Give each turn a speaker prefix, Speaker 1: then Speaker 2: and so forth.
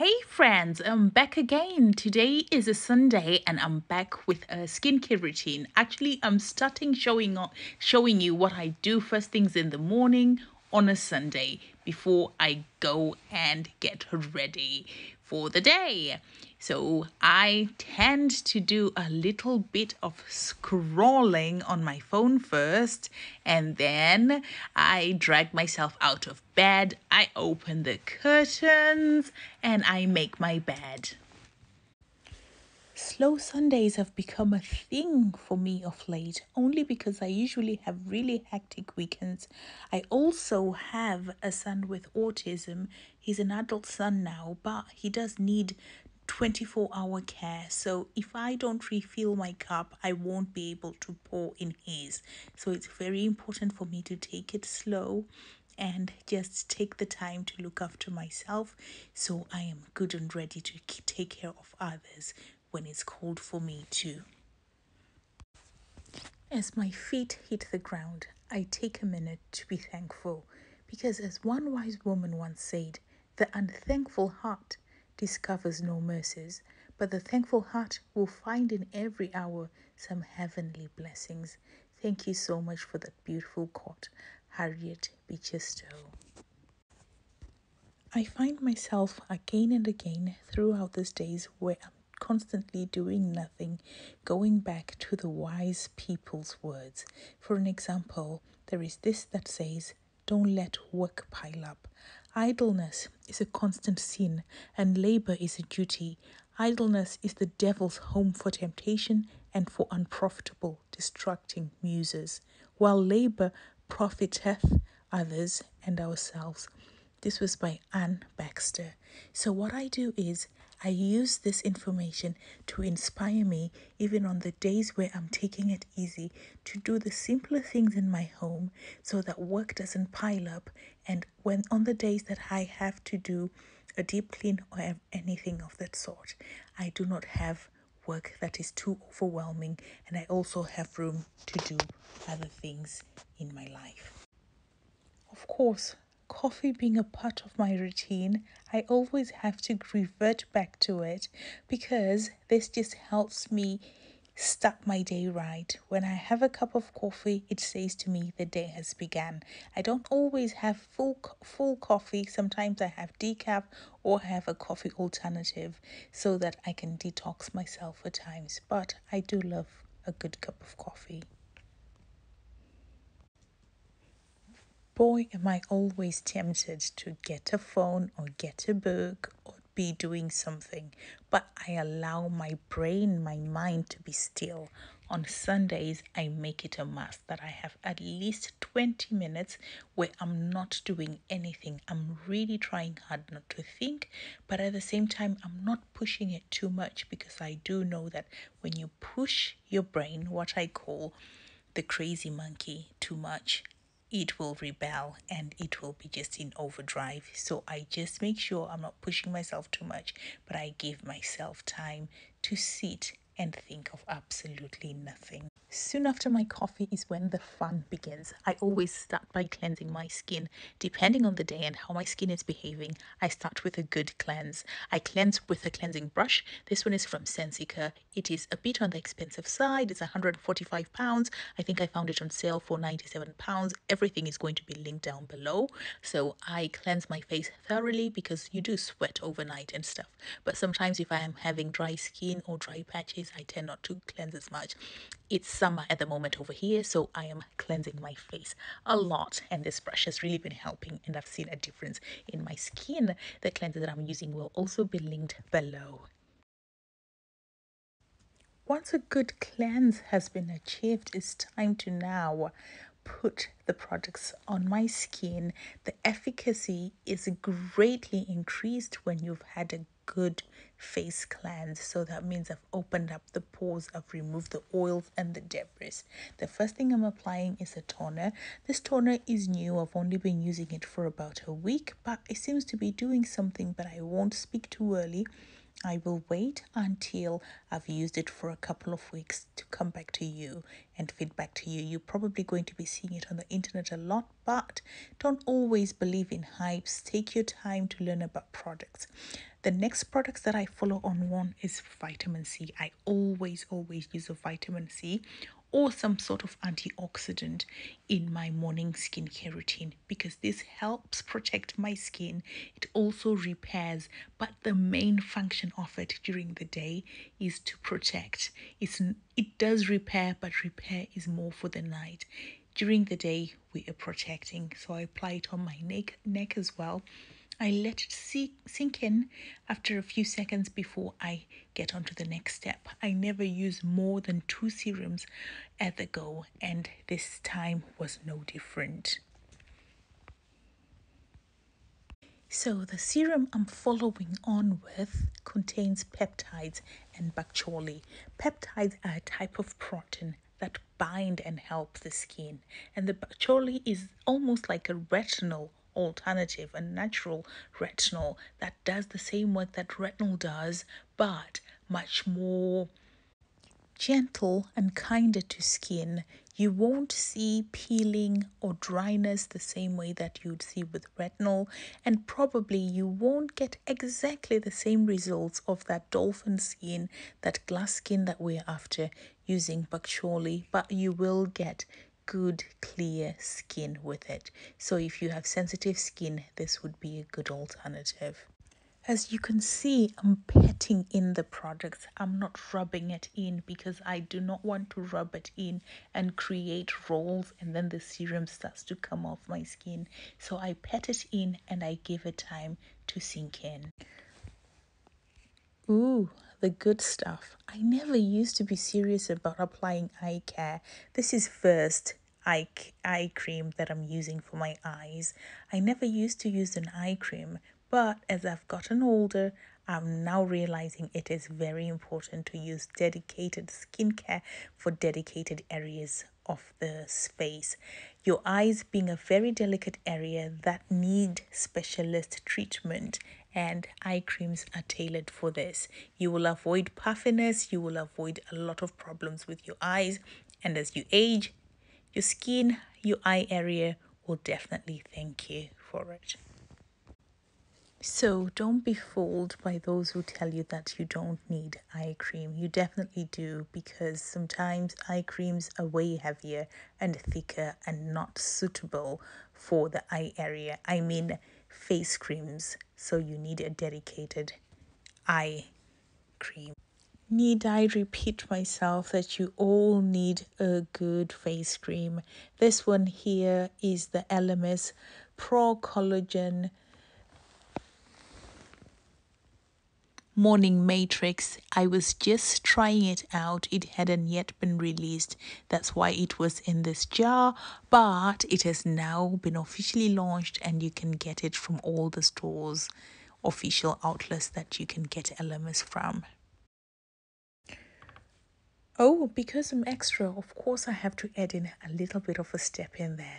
Speaker 1: Hey friends, I'm back again. Today is a Sunday and I'm back with a skincare routine. Actually, I'm starting showing you what I do first things in the morning on a Sunday before I go and get ready for the day. So I tend to do a little bit of scrolling on my phone first, and then I drag myself out of bed, I open the curtains, and I make my bed. Slow Sundays have become a thing for me of late, only because I usually have really hectic weekends. I also have a son with autism. He's an adult son now, but he does need 24-hour care. So if I don't refill my cup, I won't be able to pour in his. So it's very important for me to take it slow and just take the time to look after myself so I am good and ready to take care of others when it's called for me to. As my feet hit the ground, I take a minute to be thankful because, as one wise woman once said, the unthankful heart discovers no mercies, but the thankful heart will find in every hour some heavenly blessings. Thank you so much for that beautiful quote, Harriet Beecher Stowe. I find myself again and again throughout these days where I'm constantly doing nothing, going back to the wise people's words. For an example, there is this that says, "Don't let work pile up. Idleness is a constant sin, and labor is a duty. Idleness is the devil's home for temptation and for unprofitable, distracting muses, while labor profiteth others and ourselves." This was by Anne Baxter. So what I do is I use this information to inspire me, even on the days where I'm taking it easy, to do the simpler things in my home so that work doesn't pile up. And when on the days that I have to do a deep clean or anything of that sort, I do not have work that is too overwhelming, and I also have room to do other things in my life. Of course, coffee being a part of my routine, I always have to revert back to it because this just helps me start my day right. When I have a cup of coffee, it says to me the day has begun. I don't always have full coffee. Sometimes I have decaf or I have a coffee alternative so that I can detox myself at times. But I do love a good cup of coffee. Boy, am I always tempted to get a phone or get a book or be doing something, but I allow my brain, my mind to be still. On Sundays, I make it a must that I have at least 20 minutes where I'm not doing anything. I'm really trying hard not to think, but at the same time, I'm not pushing it too much because I do know that when you push your brain, what I call the crazy monkey, too much, it will rebel and it will be just in overdrive. So I just make sure I'm not pushing myself too much, but I give myself time to sit and think of absolutely nothing. Soon after my coffee is when the fun begins. I always start by cleansing my skin. Depending on the day and how my skin is behaving, I start with a good cleanse. I cleanse with a cleansing brush. This one is from Sensica. It is a bit on the expensive side. It's £145. I think I found it on sale for £97. Everything is going to be linked down below. So I cleanse my face thoroughly because you do sweat overnight and stuff. But sometimes if I am having dry skin or dry patches, I tend not to cleanse as much. It's summer at the moment over here, so I am cleansing my face a lot, and this brush has really been helping, and I've seen a difference in my skin. The cleanser that I'm using will also be linked below. Once a good cleanse has been achieved, it's time to now put the products on my skin. The efficacy is greatly increased when you've had a good face cleanse. So that means I've opened up the pores, I've removed the oils and the debris. The first thing I'm applying is a toner. This toner is new. I've only been using it for about a week, but it seems to be doing something, but I won't speak too early. I will wait until I've used it for a couple of weeks to come back to you and feedback to you. You're probably going to be seeing it on the internet a lot, but don't always believe in hypes. Take your time to learn about products. The next products that I follow on one is vitamin C. I always use a vitamin C or some sort of antioxidant in my morning skincare routine because this helps protect my skin. It also repairs, but the main function of it during the day is to protect. It does repair, but repair is more for the night. During the day, we are protecting, so I apply it on my neck as well. I let it sink in after a few seconds before I get on to the next step. I never use more than 2 serums at the go, and this time was no different. So the serum I'm following on with contains peptides and bok choy. Peptides are a type of protein that bind and help the skin, and the bok choy is almost like a retinol alternative, a natural retinol that does the same work that retinol does, but much more gentle and kinder to skin. You won't see peeling or dryness the same way that you'd see with retinol, and probably you won't get exactly the same results of that dolphin skin, that glass skin that we're after using bok choy, but you will get good clear skin with it. So if you have sensitive skin, this would be a good alternative. As you can see, I'm patting in the products. I'm not rubbing it in because I do not want to rub it in and create rolls and then the serum starts to come off my skin. So I pat it in and I give it time to sink in. Ooh, the good stuff. I never used to be serious about applying eye care. This is first eye cream that I'm using for my eyes. I never used to use an eye cream, but as I've gotten older, I'm now realizing it is very important to use dedicated skincare for dedicated areas of the face. Your eyes being a very delicate area that need specialist treatment, and eye creams are tailored for this. You will avoid puffiness, you will avoid a lot of problems with your eyes, and as you age, your skin, your eye area will definitely thank you for it. So don't be fooled by those who tell you that you don't need eye cream. You definitely do, because sometimes eye creams are way heavier and thicker and not suitable for the eye area. I mean face creams. So you need a dedicated eye cream. Need I repeat myself that you all need a good face cream? This one here is the Elemis Pro Collagen Morning Matrix. I was just trying it out. It hadn't yet been released. That's why it was in this jar, but it has now been officially launched and you can get it from all the stores, official outlets that you can get Elemis from. Oh, because I'm extra, of course I have to add in a little bit of a step in there.